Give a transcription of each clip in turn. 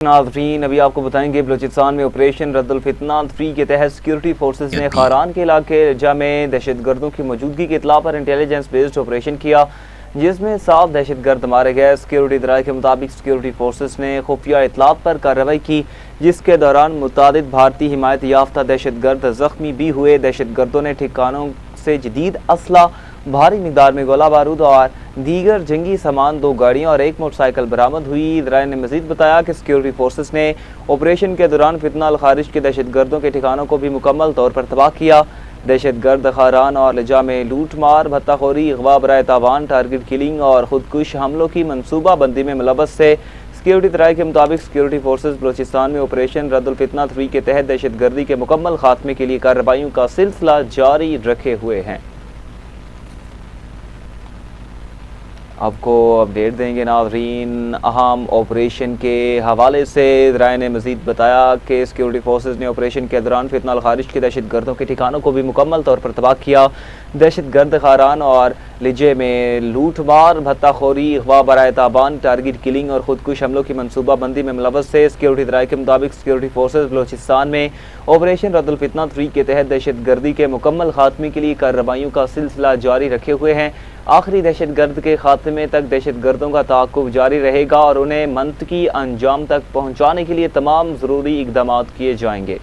नाज़रीन, अभी आपको बताएंगे बलूचिस्तान में ऑपरेशन रद्दुल फितना 3 के तहत सिक्योरिटी फोर्सेज ने खारान के इलाके रजा में दहशतगर्दों की मौजूदगी की इत्तला पर इंटेलिजेंस बेस्ड ऑपरेशन किया, जिसमें 7 दहशतगर्द मारे गए। सिक्योरिटी इदराए के मुताबिक सिक्योरिटी फोर्सेज ने खुफिया इत्तलात पर कार्रवाई की, जिसके दौरान मुतादिद भारतीय हिमायत याफ्ता दहशतगर्द जख्मी भी हुए। दहशतगर्दों ने ठिकानों से जदीद असला, भारी मिकदार में गोला बारूद और दीगर जंगी सामान, 2 गाड़ियां और 1 मोटरसाइकिल बरामद हुई। इदराए ने मजीद बताया कि सिक्योरिटी फोर्सेस ने ऑपरेशन के दौरान फितना अल खारिज के दहशतगर्दों के ठिकानों को भी मुकम्मल तौर पर तबाह किया। दहशतगर्द खारान और लजा में लूट मार, भत्ताखोरी, अगवा बराए तावान, टारगेट किलिंग और खुदकुश हमलों की मनसूबा बंदी में मुलव्वस थे। सिक्योरिटी इदराए के मुताबिक सिक्योरिटी फोर्सेज बलूचिस्तान में ऑपरेशन रद्दुल फितना 3 के तहत दहशतगर्दी के मुकम्मल खात्मे के लिए कार्रवाइयों का सिलसिला जारी रखे हुए हैं। आपको अपडेट देंगे नाज़रीन। अहम ऑपरेशन के हवाले से इदराए ने मजीद बताया कि सिक्योरिटी फोर्सेज ने ऑपरेशन के दौरान फितना अल खारिज के दहशतगर्दों के ठिकानों को भी मुकम्मल तौर पर तबाह किया। दहशतगर्द खारान और लिजे में लूट मार, भत्ताखोरी, अगवा बराए ताबान, टारगेट किलिंग और खुदकुश हमलों की मनसूबा बंदी में मुलव्वस थे। सिक्योरिटी इदराए के मुताबिक सिक्योरिटी फोर्सेज बलूचिस्तान में ऑपरेशन रद्दुल फितना 3 के तहत दहशतगर्दी के मुकम्मल खात्मे के लिए कार्रवाइयों का सिलसिला जारी रखे हुए हैं। आखिरी दहशतगर्द के खात्मे तक दहशतगर्दों का ताक़ुब जारी रहेगा और उन्हें मंतकी अंजाम तक पहुँचाने के लिए तमाम ज़रूरी इक़दाम किए जाएंगे।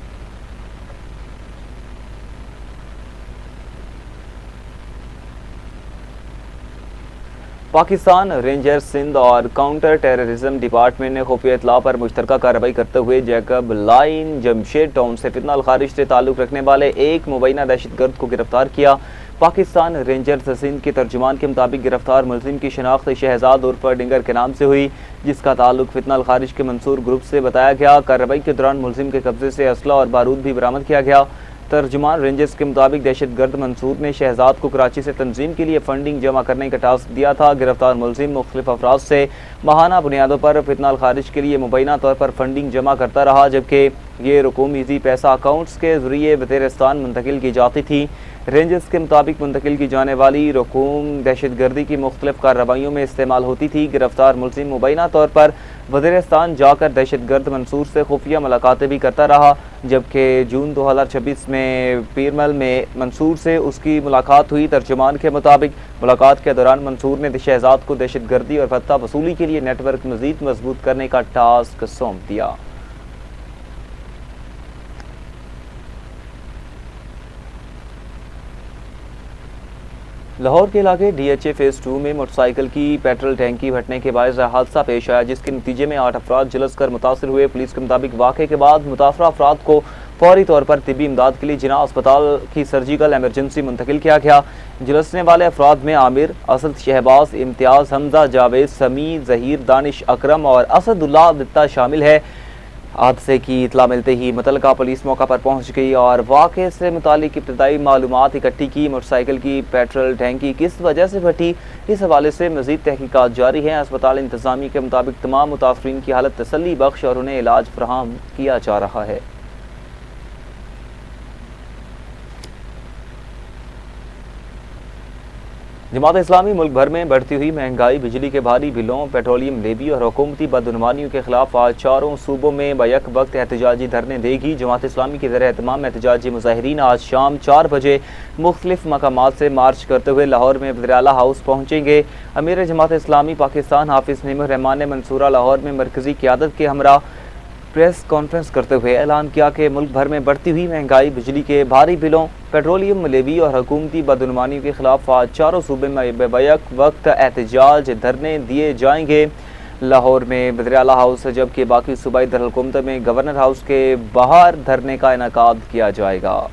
पाकिस्तान रेंजर्स सिंध और काउंटर टेररिज्म डिपार्टमेंट ने खुफिया इत्तला पर मुश्तरका कार्रवाई करते हुए जैकब लाइन जमशेद टाउन से फितना अल खारिज से ताल्लुक़ रखने वाले एक मुबैना दहशतगर्द को गिरफ्तार किया। पाकिस्तान रेंजर्स सिंध के तर्जुमान के मुताबिक गिरफ्तार मुलजिम की शनाख्त शहजाद उर्फ डिंगर के नाम से हुई, जिसका ताल्लुक फितना अल खारिज के मंसूर ग्रुप से बताया गया। कार्रवाई के दौरान मुलजिम के कब्जे से असला और बारूद भी बरामद किया गया। तर्जुमान रेंजर्स के मुताबिक दहशतगर्द मंसूर ने शहजाद को कराची से तंजीम के लिए फंडिंग जमा करने का टास्क दिया था। गिरफ्तार मुलजिम मुख्तलिफ अफराद से माहाना बुनियादों पर फितना अल खारिज के लिए मुबैना तौर पर फंडिंग जमा करता रहा, जबकि ये रकूम इजी पैसा अकाउंट्स के जरिए वज़ीरिस्तान मुंतकिल की जाती थी। रेंजर्स के मुताबिक मुंतकिल की जाने वाली रकूम दहशतगर्दी की मुख्तलिफ कार्रवाइयों में इस्तेमाल होती थी। गिरफ्तार मुलजिम मुबैना तौर पर वज़ीरिस्तान जाकर दहशतगर्द मंसूर से खुफिया मुलाकातें भी करता रहा, जबकि जून 2026 में पीरमल में मंसूर से उसकी मुलाकात हुई। तर्जुमान के मुताबिक मुलाकात के दौरान मंसूर ने शहजाद को दहशतगर्दी और भत्ता वसूली के लिए नेटवर्क मज़ीद मजबूत करने का टास्क सौंप दिया। लाहौर के इलाके DHA फेज़ 2 में मोटरसाइकिल की पेट्रोल टैंकी फटने के बायस हादसा पेश आया, जिसके नतीजे में 8 अफराद झुलस कर मुतासर हुए। पुलिस के मुताबिक वाक़े के बाद मुतासरा अफराद को फौरी तौर पर तिब्बी इमदाद के लिए जिना अस्पताल की सर्जिकल एमरजेंसी मुंतकिल किया गया। झुलसने वाले अफराद में आमिर, असद, शहबाज, इम्तियाज़, हमजा, जावेद, समी, जहीर, दानिश, अकरम और असदुल्ला दित्ता शामिल है। हादसे की इतला मिलते ही मुतलका पुलिस मौका पर पहुंच गई और वाक़े से मुतालिक इब्तदाई मालूमात इकट्ठी की। मोटरसाइकिल की पेट्रोल टैंकी किस वजह से फटी, इस हवाले से मज़ीद तहकीकात जारी हैं। अस्पताल इंतज़ामिया के मुताबिक तमाम मुतासरीन की हालत तसल्ली बख्श और उन्हें इलाज फराहम किया जा रहा है। जमात इस्लामी मुल्क भर में बढ़ती हुई महंगाई, बिजली के भारी बिलों, पेट्रोलियम लेवी और हुकूमती बदनुमानियों के खिलाफ आज चारों सूबों में बैक वक्त एहतजाजी धरने देगी। जमात इस्लामी के ज़रिए एहतमाम एहतजाजी मुजाहिरीन आज शाम 4 बजे मुख्तलिफ मकामात से मार्च करते हुए लाहौर में वज़ीर आला हाउस पहुँचेंगे। अमीर जमात इस्लामी पाकिस्तान हाफिज़ नईमुर रहमान ने मंसूरा लाहौर में मरकज़ी क़यादत के हमरा प्रेस कॉन्फ्रेंस करते हुए ऐलान किया कि मुल्क भर में बढ़ती हुई महंगाई, बिजली के भारी बिलों, पेट्रोलियम लेवी और हुकूमती बदनुमानी के खिलाफ आज चारों सूबे में बैक वक्त एहतजाज धरने दिए जाएंगे। लाहौर में वज़ीर आला हाउस जबकि बाकी सूबाई दारुल में गवर्नर हाउस के बाहर धरने का इनेकाद किया जाएगा।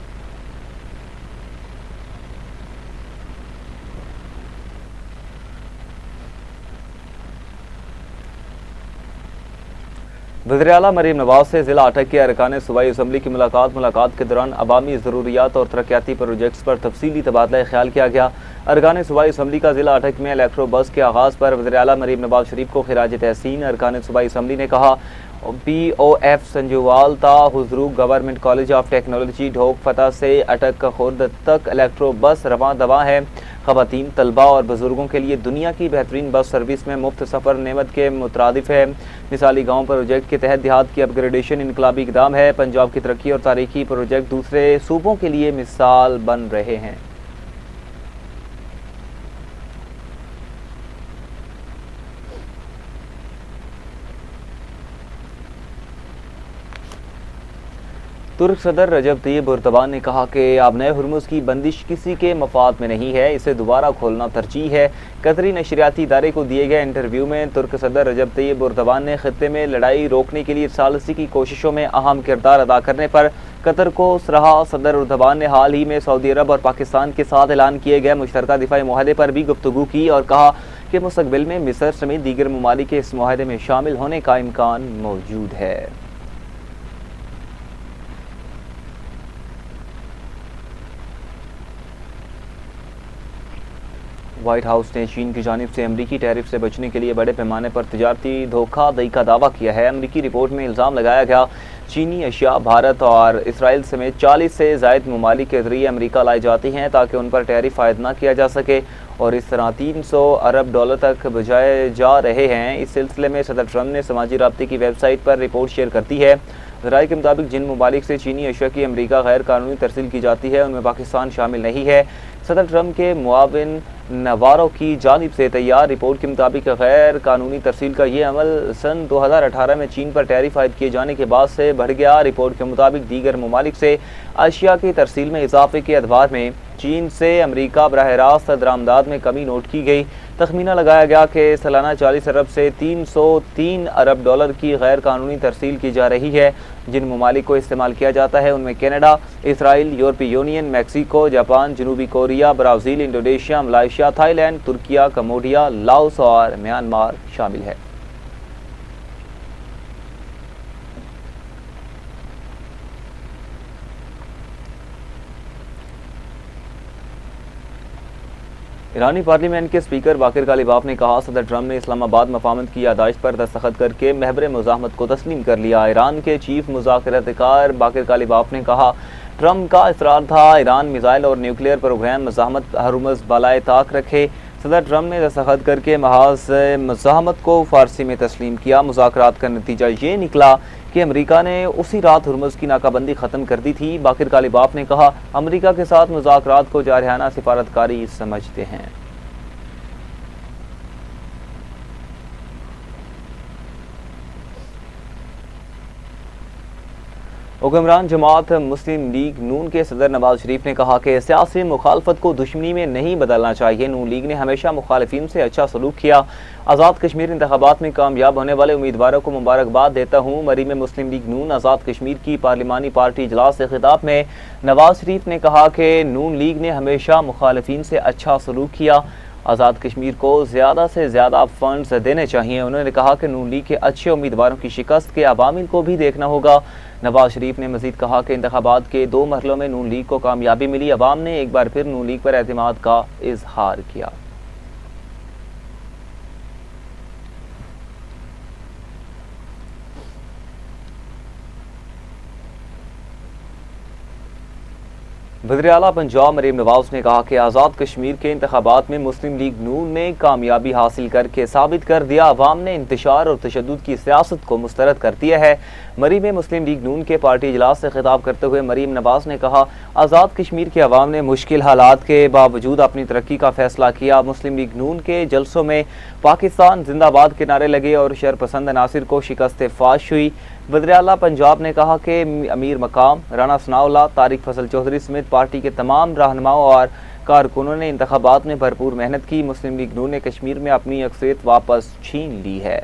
वज़ीर आला मरीम नवाज से ज़िला अटक के अरकान सूबाई असम्बली की मुलाकात के दौरान अवामी ज़रूरियात और तरक्याती प्रोजेक्ट्स पर तफसीली तबादला ख्याल किया गया। अरकान सूबाई असम्बली का ज़िला अटक में इलेक्ट्रो बस के आगाज़ पर वज़ीर आला मरीम नवाज शरीफ को खिराज तहसीन अरकान सूबाई असम्बली ने कहा। BOF संजुवाल ता हुजरू गवर्नमेंट कॉलेज ऑफ टेक्नोलॉजी ढोक फतह से अटक खुर्द तक इलेक्ट्रो बस रवा दवा है। ख़वातीन, तलबा और बुजुर्गों के लिए दुनिया की बेहतरीन बस सर्विस में मुफ्त सफ़र नेमत के मुतरादिफ है। मिसाली गाँव प्रोजेक्ट के तहत देहात की अपग्रेडेशन इनकलाबी इकदाम है। पंजाब की तरक्की और तारीखी प्रोजेक्ट दूसरे सूबों के लिए मिसाल बन रहे हैं। तुर्क सदर रजब तैयब एर्दोगान ने कहा कि आबनाए हुर्मुज़ की बंदिश किसी के मफाद में नहीं है, इसे दोबारा खोलना तरजीह है। कतरी नशरियाती इदारे को दिए गए इंटरव्यू में तुर्क सदर रजब तैयब एर्दोगान ने खित्ते में लड़ाई रोकने के लिए सालसी की कोशिशों में अहम किरदार अदा करने पर कतर को सराहा। सदर एर्दोगान ने हाल ही में सऊदी अरब और पाकिस्तान के साथ ऐलान किए गए मुश्तरका दिफाई मुआहदे पर भी गुफ्तगू की और कहा कि मुस्तकबिल में मिस्र समेत दीगर ममालिक के इस मुआहदे में शामिल होने का इम्कान मौजूद है। व्हाइट हाउस ने चीन की जानिब से अमरीकी टैरिफ से बचने के लिए बड़े पैमाने पर तजारती धोखाधड़ी का दावा किया है। अमरीकी रिपोर्ट में इल्ज़ाम लगाया गया चीनी अशिया भारत और इसराइल समेत 40 से ज़ायद ममालिक के जरिए अमरीका लाई जाती हैं ताकि उन पर टैरिफ आयद न किया जा सके और इस तरह 300 अरब डॉलर तक बजाए जा रहे हैं। इस सिलसिले में सदर ट्रंप ने समाजी राब्ते की वेबसाइट पर रिपोर्ट शेयर करती है। राय के मुताबिक जिन ममालिक से चीनी अशिया की अमरीका गैर कानूनी तरसील की जाती है उनमें पाकिस्तान शामिल नहीं है। सदर ट्रंप के मुआविन नवारो की जानिब से तैयार रिपोर्ट के मुताबिक गैर कानूनी तरसील का ये अमल सन 2018 में चीन पर टैरिफ आयद किए जाने के बाद से बढ़ गया। रिपोर्ट के मुताबिक दीगर ममालिक से अशिया की तरसील में इजाफे के अदवार में चीन से अमरीका बराह रास्त दरामदाद में कमी नोट की गई। तखमीना लगाया गया कि सालाना 40 अरब से 303 अरब डॉलर की गैर कानूनी तरसील की जा रही है। जिन ममालिक को इस्तेमाल किया जाता है उनमें कनाडा, इसराइल, यूरोपीय यूनियन, मैक्सिको, जापान, जनूबी Korea, Brazil, Indonesia, Malaysia, Thailand, Turkiye, Cambodia, Laos और म्यांमार शामिल है। ईरानी पार्लियामेंट के स्पीकर बाकिर कालिबाफ ने कहा सदर ट्रंप ने इस्लामाबाद मफाहमत की यादाश्त पर दस्तखत करके महबर मुज़ाहमत को तस्लीम कर लिया। ईरान के चीफ मुज़ाकरातकार बाकिर कालिबाफ ने कहा ट्रंप का इसरार था ईरान मिसाइल और न्यूक्लियर प्रोग्राम मज़ाहमत हुर्मुज़ बालाए ताक रखे। सदर ट्रंप ने दस्तखत करके महाज मज़ाहमत को फ़ारसी में तस्लीम किया। मुज़ाकरात का नतीजा ये निकला कि अमरीका ने उसी रात हुर्मुज़ की नाकाबंदी ख़त्म कर दी थी। बाकिर कालिबाफ ने कहा अमरीका के साथ मुज़ाकरात को जारहाना सिफारतकारी समझते हैं। हुक्मरान जमात मुस्लिम लीग नून के सदर नवाज शरीफ ने कहा कि सियासी मुखालफत को दुश्मनी में नहीं बदलना चाहिए। नून लीग ने हमेशा मुखालिफिन से अच्छा सलूक किया। आज़ाद कश्मीर इंतखाबात में कामयाब होने वाले उम्मीदवारों को मुबारकबाद देता हूँ। मरी में मुस्लिम लीग नून आज़ाद कश्मीर की पार्लिमानी पार्टी इजलास से खिताब में नवाज शरीफ ने कहा कि नून लीग ने हमेशा मुखालिफिन से अच्छा सलूक किया। आज़ाद कश्मीर को ज़्यादा से ज़्यादा फंड्स देने चाहिए। उन्होंने कहा कि नून लीग के अच्छे उम्मीदवारों की शिकस्त के अवामिल को भी देखना होगा। नवाज शरीफ ने मजीद कहा कि इंतखाबात के 2 मरहलों में नून लीग को कामयाबी मिली। अवाम ने एक बार फिर नून लीग पर एतमाद का इजहार किया। वज़ीर आला पंजाब मरीम नवाज ने कहा कि आज़ाद कश्मीर के इंतखाबात में मुस्लिम लीग नून ने कामयाबी हासिल करके साबित कर दिया अवाम ने इंतशार और तशद्दुद की सियासत को मुस्तरद कर दिया है। मरी में मुस्लिम लीग नून के पार्टी इजलास से खिताब करते हुए मरीम नवाज ने कहा आज़ाद कश्मीर के अवाम ने मुश्किल हालात के बावजूद अपनी तरक्की का फैसला किया। मुस्लिम लीग नून के जलसों में पाकिस्तान जिंदाबाद के नारे लगे और शरपसंद अनासिर को शिकस्त फाश हुई। वज़ीर आला पंजाब ने कहा कि अमीर मकाम राना सनाउल्लाह, तारिक फजल चौधरी समेत पार्टी के तमाम रहनुमाओं और कारकुनों ने इंतखाबात में भरपूर मेहनत की। मुस्लिम लीग नून ने कश्मीर में अपनी अक्सरियत वापस छीन ली है।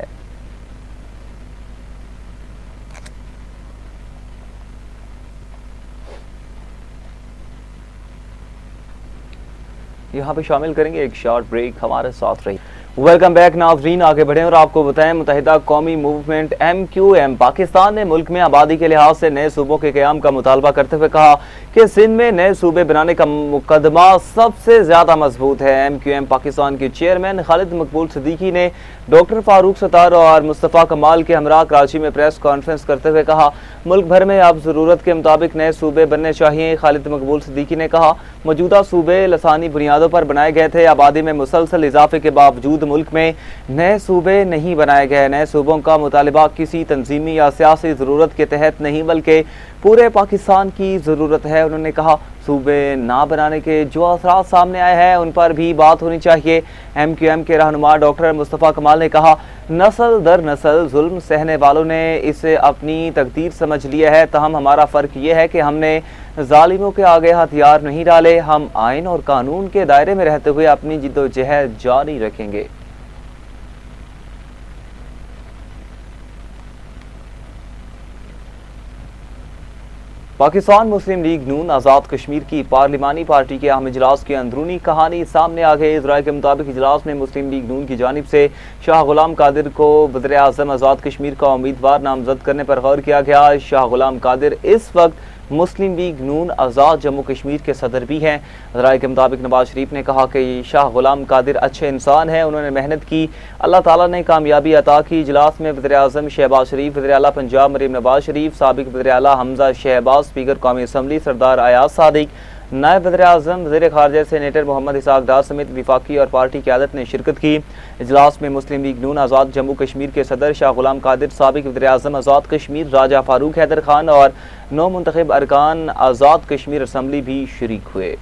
यहाँ पे शामिल करेंगे एक शॉर्ट ब्रेक, हमारे साथ रही। वेलकम बैक नाजरीन, आगे बढ़ें और आपको बताएं मुत्तहिदा कौमी मूवमेंट MQM पाकिस्तान ने मुल्क में आबादी के लिहाज से नए सूबों के क़याम का मुतालबा करते हुए कहा कि सिंध में नए सूबे बनाने का मुकदमा सबसे ज़्यादा मजबूत है। MQM पाकिस्तान के चेयरमैन खालिद मकबूल सिद्दीकी ने डॉक्टर फारूक सत्तार और मुस्तफ़ा कमाल के हमरा कराची में प्रेस कॉन्फ्रेंस करते हुए कहा, मुल्क भर में अब ज़रूरत के मुताबिक नए सूबे बनने चाहिए। खालिद मकबूल सिद्दीकी ने कहा, मौजूदा सूबे लसानी बुनियादों पर बनाए गए थे। आबादी में मुसलसल इजाफे के बावजूद मुल्क में नए सूबे नहीं बनाए गए। नए सूबों का मुतालबा किसी तंजीमी या सियासी ज़रूरत के तहत नहीं बल्कि पूरे पाकिस्तान की ज़रूरत है। उन्होंने कहा, सूबे ना बनाने के जो असरात सामने आए हैं उन पर भी बात होनी चाहिए। MQM के रहनुमा डॉक्टर मुस्तफ़ा कमाल ने कहा, नस्ल दर नस्ल जुल्म सहने वालों ने इसे अपनी तकदीर समझ लिया है। तहम हमारा फ़र्क ये है कि हमने जालिमों के आगे हथियार नहीं डाले। हम आइन और कानून के दायरे में रहते हुए अपनी जिद्दोजहद जारी रखेंगे। पाकिस्तान मुस्लिम लीग नून आज़ाद कश्मीर की पार्लिमानी पार्टी के अहम इजलास की अंदरूनी कहानी सामने आ गई। इजराय के मुताबिक इजलास में मुस्लिम लीग नून की जानिब से शाह गुलाम कादिर को वज़ीर आज़म आज़ाद कश्मीर का उम्मीदवार नामजद करने पर गौर किया गया। शाह गुलाम कादिर इस वक्त मुस्लिम लीग नून आज़ाद जम्मू कश्मीर के सदर भी हैं। इजराय के मुताबिक नवाज शरीफ ने कहा कि शाह गुलाम कादिर अच्छे इंसान हैं, उन्होंने मेहनत की, अल्लाह ताला ने कामयाबी अता की। इजलास में वज़ीर आज़म शहबाज शरीफ, वज़ीर आला पंजाब मरीम नवाज शरीफ, साबिक वज़ीर आला हमजा शहबाज, स्पीकर कौमी असम्बली सरदार अयाज सादिक, नायब वज़ीर आज़म वज़ीर खारजा सेनेटर मोहम्मद इसाक डार समेत विफाकी और पार्टी क़यादत ने शिरकत की। इजलास में मुस्लिम लीग नून आज़ाद जम्मू कश्मीर के सदर शाह गुलाम कादिर, साबिक वज़ीर आज़म आज़ाद कश्मीर राजा फारूक हैदर खान और 9 मुंतखब अरकान आज़ाद कश्मीर असम्बली भी शरीक हुए।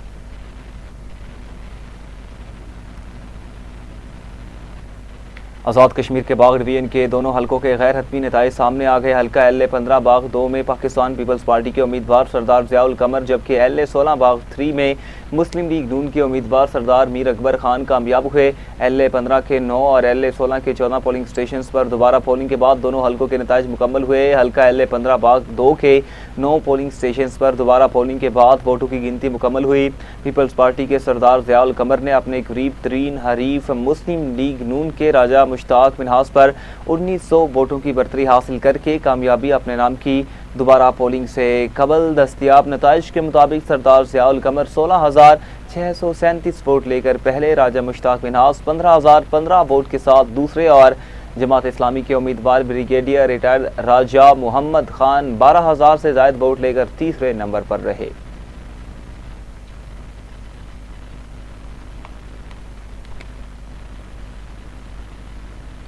आज़ाद कश्मीर के बाग डिवीजन के दोनों हलकों के गैर हतमी नताइज सामने आ गए। हल्का LA-15 बाग 2 में पाकिस्तान पीपल्स पार्टी के उम्मीदवार सरदार ज़ियाउल कमर, जबकि LA-16 बाग 3 में मुस्लिम लीग नून के उम्मीदवार सरदार मीर अकबर खान कामयाब हुए। LA-15 के 9 और LA-16 के 14 पोलिंग स्टेशन पर दोबारा पोलिंग के बाद दोनों हलकों के नताइज मुकम्मल हुए। हल्का LA-15 बाग 2 के 9 पोलिंग स्टेशन पर दोबारा पोलिंग के बाद वोटों की गिनती मुकम्मल हुई। पीपल्स पार्टी के सरदार ज़ियाउल कमर ने अपने करीब तरीन हरीफ मुस्लिम लीग नून के राजा मुश्ताक मिन्हास पर 1900 वोटों की बरतरी हासिल करके कामयाबी अपने नाम की। दोबारा पोलिंग से कबल दस्तियाब नताइज के मुताबिक सरदार ज़ियाउल कमर 16,637 वोट लेकर पहले, राजा मुश्ताक मिन्हास 15,015 वोट के साथ दूसरे और जमात इस्लामी के उम्मीदवार ब्रिगेडियर रिटायर्ड राजा मोहम्मद खान 12,000 से ज़ायद वोट लेकर तीसरे नंबर पर रहे।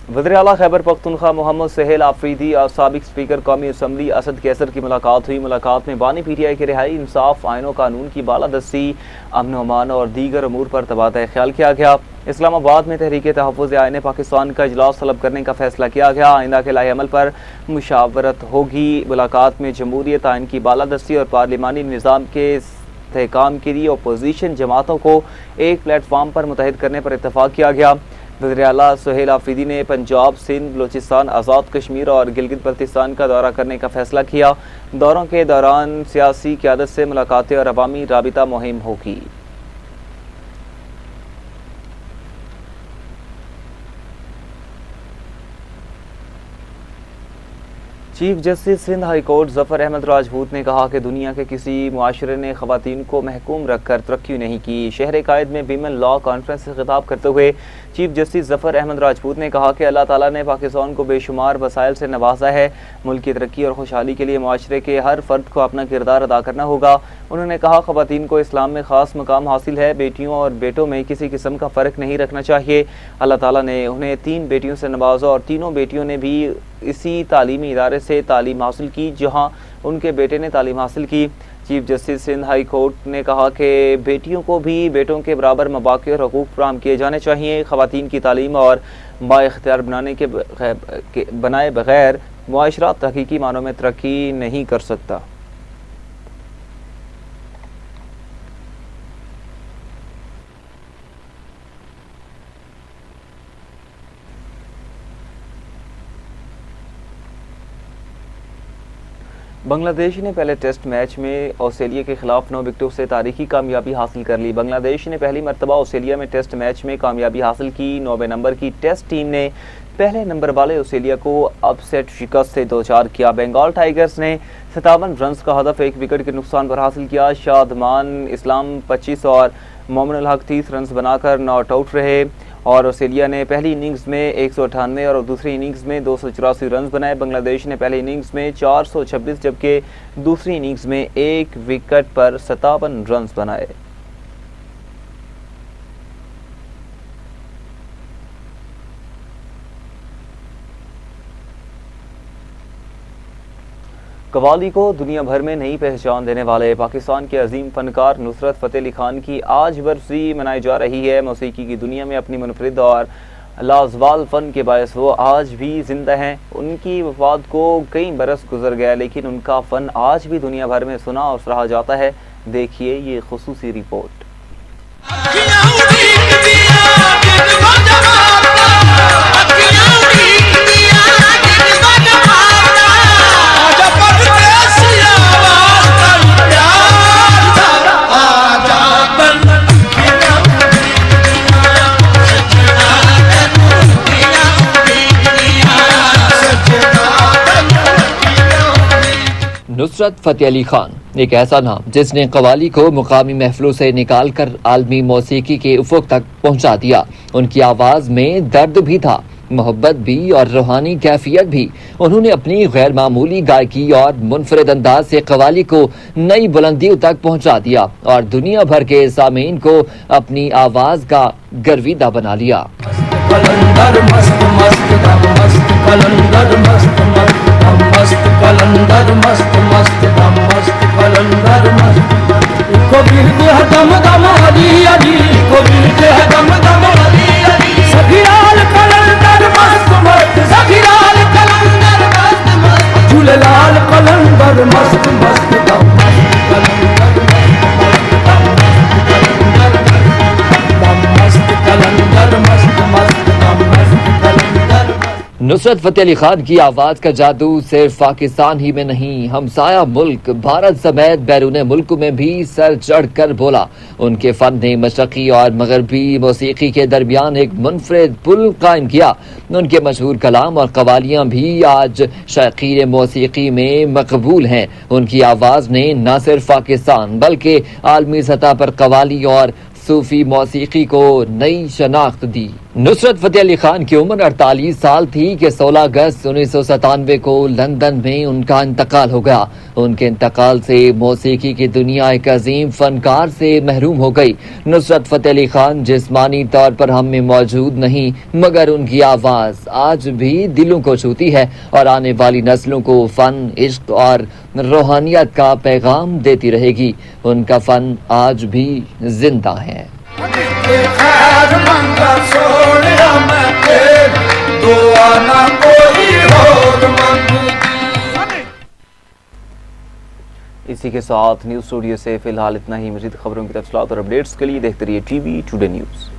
वज़ीर आला खैबर पख्तूनख्वा मोहम्मद सहेल आफरीदी और साबिक स्पीकर कौमी असम्बली असद कैसर की मुलाकात हुई। मुलाकात में बानी PTI के रिहाई, इंसाफ, आइन और कानून की बालादस्ती, अमन अमान और दीगर अमूर पर तबादला ख्याल किया गया। इस्लामाबाद में तहरीक तहफ़्फ़ुज़ आइन पाकिस्तान का इजलास तलब करने का फैसला किया गया। आइंदा के लाए अमल पर मुशावरत होगी। मुलाकात में जमहूरियत, आइन की बालादस्ती और पार्लिमानी निज़ाम के इस्तेहकाम के लिए अपोजिशन जमातों को एक प्लेटफार्म पर मुतहद करने पर इत्तफाक किया गया। वज़ीर आला सुहेल आफरीदी ने पंजाब, सिंध, बलूचिस्तान, आज़ाद कश्मीर और गिलगित बल्तिस्तान का दौरा करने का फैसला किया। दौरों के दौरान सियासी क़यादत से मुलाकातें और अवामी राबिता मुहिम होगी। Chief justice Sindh high court Zafar Ahmed Rajput ने कहा कि दुनिया के किसी मुआशरे ने ख़वातीन को महकूम रखकर तरक्की नहीं की। शहर कायद में विमेन लॉ कॉन्फ्रेंस से खिताब करते हुए चीफ जस्टिस ज़फ़र अहमद राजपूत ने कहा कि अल्लाह ताला ने पाकिस्तान को बेशुमार वसाइल से नवाजा है। मुल्क की तरक्की और खुशहाली के लिए मुआशरे के हर फ़र्द को अपना किरदार अदा करना होगा। उन्होंने कहा, ख़वातीन को इस्लाम में ख़ास मकाम हासिल है। बेटियों और बेटों में किसी किस्म का फ़र्क नहीं रखना चाहिए। अल्लाह ताला ने उन्हें 3 बेटियों से नवाजा और तीनों बेटियों ने भी इसी तालीमी इदारे से तालीम हासिल की जहां उनके बेटे ने तालीम हासिल की। Chief justice Sindh high court ने कहा कि बेटियों को भी बेटों के बराबर मौक़े और हकूक़ फराहम किए जाने चाहिए। ख़वातीन की तालीम और बाइख्तियार बनाए बगैर मुआशरा हकीकी मानों में तरक्की नहीं कर सकता। बांग्लादेश ने पहले टेस्ट मैच में ऑस्ट्रेलिया के खिलाफ 9 विकेटों से तारीखी कामयाबी हासिल कर ली। बांग्लादेश ने पहली मरतबा ऑस्ट्रेलिया में टेस्ट मैच में कामयाबी हासिल की। 9वें नंबर की टेस्ट टीम ने पहले नंबर वाले ऑस्ट्रेलिया को अपसेट शिकस्त से 2-4 किया। बंगाल टाइगर्स ने 57 रन का हदफ 1 विकेट के नुकसान पर हासिल किया। शादमान इस्लाम 25 और मोमिन उल हक 30 रन बनाकर नॉट आउट रहे और ऑस्ट्रेलिया ने पहली इनिंग्स में 198 और दूसरी इनिंग्स में 284 रन बनाए। बांग्लादेश ने पहली इनिंग्स में 426 जबकि दूसरी इनिंग्स में 1 विकेट पर 57 रन बनाए। कव्वाली को दुनिया भर में नई पहचान देने वाले पाकिस्तान के अजीम फनकार नुसरत फ़तेह अली खान की आज बरसी मनाई जा रही है। मौसीकी की दुनिया में अपनी मुनफरिद और लाजवाल फ़न के बायस वो आज भी जिंदा हैं। उनकी वफात को कई बरस गुजर गया लेकिन उनका फ़न आज भी दुनिया भर में सुना और सराहा जाता है। देखिए ये खुसूसी रिपोर्ट। नुसरत फ़तेह अली खान एक ऐसा नाम जिसने कव्वाली को मुकामी महफिलों से निकाल कर आलमी मौसीकी के उफुक तक पहुंचा दिया। उनकी आवाज में दर्द भी था, मोहब्बत भी और रूहानी कैफियत भी। उन्होंने अपनी गैर मामूली गायकी और मुनफरिद अंदाज से कव्वाली को नई बुलंदियों तक पहुंचा दिया और दुनिया भर के सामीन को अपनी आवाज का गर्विदा बना लिया। कलंदर मस्त मस्त दम मस्त कलंदर मस्त मस्त दम मस्त कलंदर मस्त मस्त दम मस्त कलंदर मस्त को बिरते है दम दम अली अली को बिरते है दम दम अली अली सखीलाल कलंदर मस्त मस्त सखीलाल कलंदर मस्त मस्त झूलेलाल कलंदर मस्त मस्त दम मस्त कलंदर मस्त कलंदर मस्त मस्त नुसरत फ़तेह अली खान की आवाज का जादू सिर्फ पाकिस्तान ही में नहीं, हमसाया मुल्क भारत समेत बैरून मुल्क में भी सर चढ़ कर बोला। उनके फन ने मशरकी और मगरबी मौसीकी के दरमियान एक मुनफरिद पुल कायम किया। उनके मशहूर कलाम और कवालियां भी आज शायकीन मौसीकी में मकबूल हैं। उनकी आवाज ने न सिर्फ पाकिस्तान बल्कि आलमी सतह पर कवाली और सूफी मौसीकी को नई शनाख्त दी। नुसरत फ़तेह अली खान की उम्र 48 साल थी कि 16 अगस्त 1997 को लंदन में उनका इंतकाल हो गया। उनके इंतकाल से मौसीकी की दुनिया एक अजीम फनकार से महरूम हो गई। नुसरत फ़तेह अली खान जिस्मानी तौर पर हम में मौजूद नहीं मगर उनकी आवाज़ आज भी दिलों को छूती है और आने वाली नस्लों को फ़न, इश्क और रूहानियत का पैगाम देती रहेगी। उनका फ़न आज भी जिंदा है। खैर मंगा सोनिया मैं तेरी दुआ ना कोई और मंगती। इसी के साथ न्यूज़ स्टूडियो से फिलहाल इतना ही। मज़ीद खबरों की तफसीलात और अपडेट्स के लिए देखते रहिए टीवी टुडे न्यूज़।